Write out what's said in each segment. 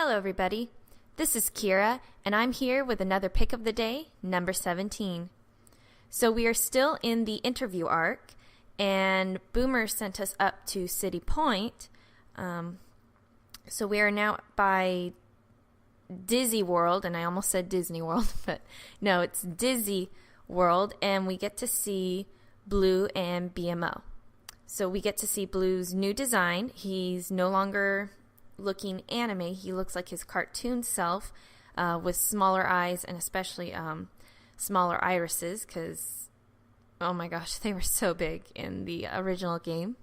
Hello everybody, this is Kira, and I'm here with another pick of the day, number 17. So we are still in the interview arc, and Boomer sent us up to City Point. So we are now by Dizzy World, and I almost said Disney World, but no, it's Dizzy World, and we get to see Blue and BMO. So we get to see Blue's new design. He's no longer looking anime. He looks like his cartoon self with smaller eyes and especially smaller irises because, oh my gosh, they were so big in the original game.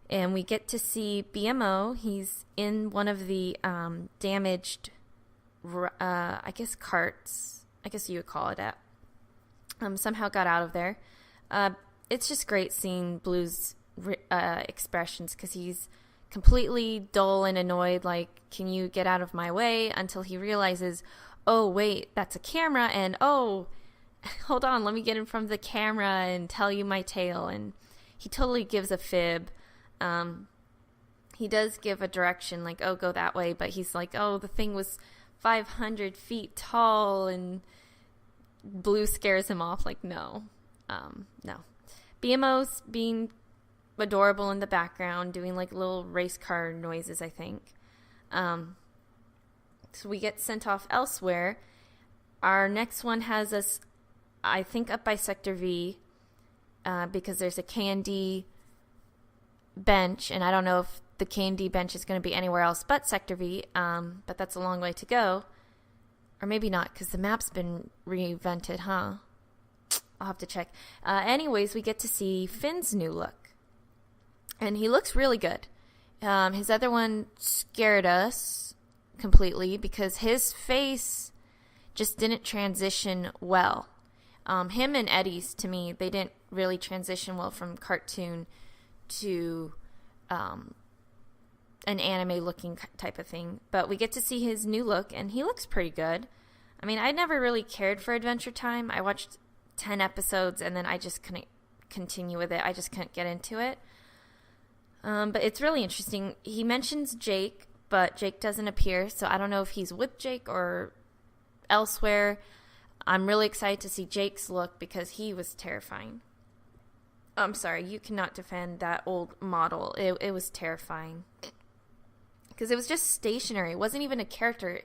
And we get to see BMO. He's in one of the damaged, I guess, carts. I guess you would call it that. Somehow got out of there. It's just great seeing Blue's expressions because he's completely dull and annoyed, like, can you get out of my way, until he realizes, oh, wait, that's a camera, and oh, hold on, let me get in front of the camera and tell you my tale. And he totally gives a fib. He does give a direction, like, oh, go that way, but he's like, oh, the thing was 500 feet tall, and Blue scares him off, like, no. BMO's being adorable in the background, doing like little race car noises, I think. So we get sent off elsewhere. Our next one has us, I think, up by Sector V, because there's a K&D bench, and I don't know if the K&D bench is going to be anywhere else but Sector V, but that's a long way to go. Or maybe not, because the map's been reinvented, huh? I'll have to check. Anyways, we get to see Finn's new look. And he looks really good. His other one scared us completely because his face just didn't transition well. Him and Eddie's, to me, they didn't really transition well from cartoon to an anime-looking type of thing. But we get to see his new look, and he looks pretty good. I mean, I never really cared for Adventure Time. I watched 10 episodes, and then I just couldn't continue with it. I just couldn't get into it. But it's really interesting. He mentions Jake, but Jake doesn't appear, so I don't know if he's with Jake or elsewhere. I'm really excited to see Jake's look because he was terrifying. I'm sorry, you cannot defend that old model. It was terrifying. Because it was just stationary. It wasn't even a character.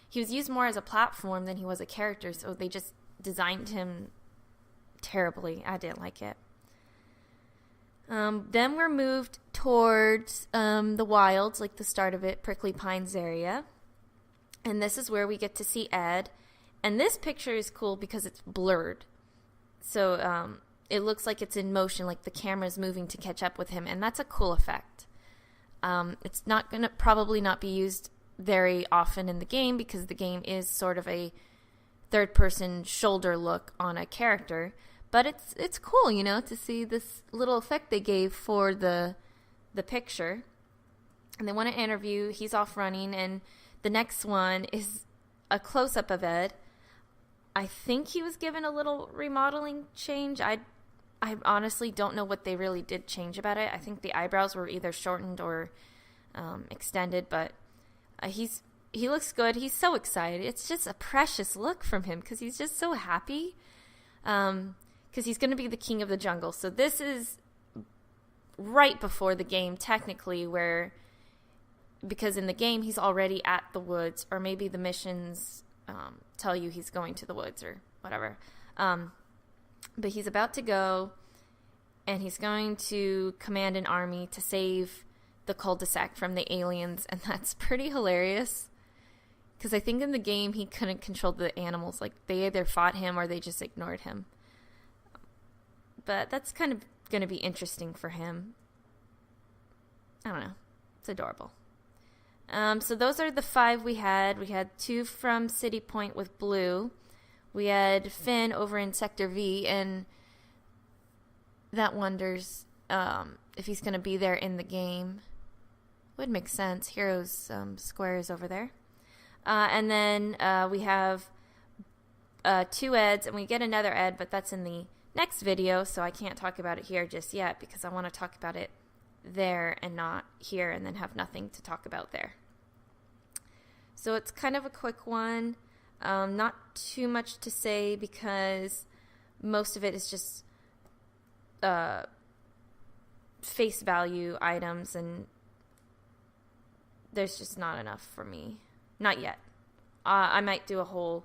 He was used more as a platform than he was a character, so they just designed him terribly. I didn't like it. Then we're moved towards the wilds, like the start of it, Prickly Pines area. And this is where we get to see Ed. And this picture is cool because it's blurred. So it looks like it's in motion, like the camera's moving to catch up with him. And that's a cool effect. It's not going to probably not be used very often in the game because the game is sort of a third-person shoulder look on a character. But it's cool, you know, to see this little effect they gave for the picture. And they want to interview. He's off running. And the next one is a close-up of Ed. I think he was given a little remodeling change. I honestly don't know what they really did change about it. I think the eyebrows were either shortened or extended. But he looks good. He's so excited. It's just a precious look from him because he's just so happy. Because he's going to be the king of the jungle. So this is right before the game, technically, because in the game he's already at the woods, or maybe the missions tell you he's going to the woods or whatever. But he's about to go, and he's going to command an army to save the cul-de-sac from the aliens, and that's pretty hilarious. Because I think in the game he couldn't control the animals. Like, they either fought him or they just ignored him. But that's kind of going to be interesting for him. I don't know. It's adorable. So those are the 5 we had. We had 2 from City Point with Blue. We had Finn over in Sector V, and that wonders if he's going to be there in the game. Would make sense. Heroes Square is over there. And then we have 2 Eds, and we get another Ed, but that's in the next video, so I can't talk about it here just yet because I want to talk about it there and not here and then have nothing to talk about there. So it's kind of a quick one. Not too much to say because most of it is just face value items, and there's just not enough for me. Not yet. I might do a whole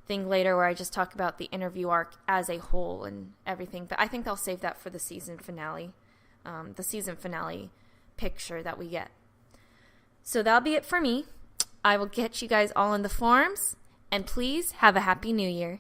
thing later where I just talk about the interview arc as a whole and everything, but I think I'll save that for the season finale. The season finale picture that we get. So that'll be it for me. I will get you guys all in the forums, and please have a Happy New Year.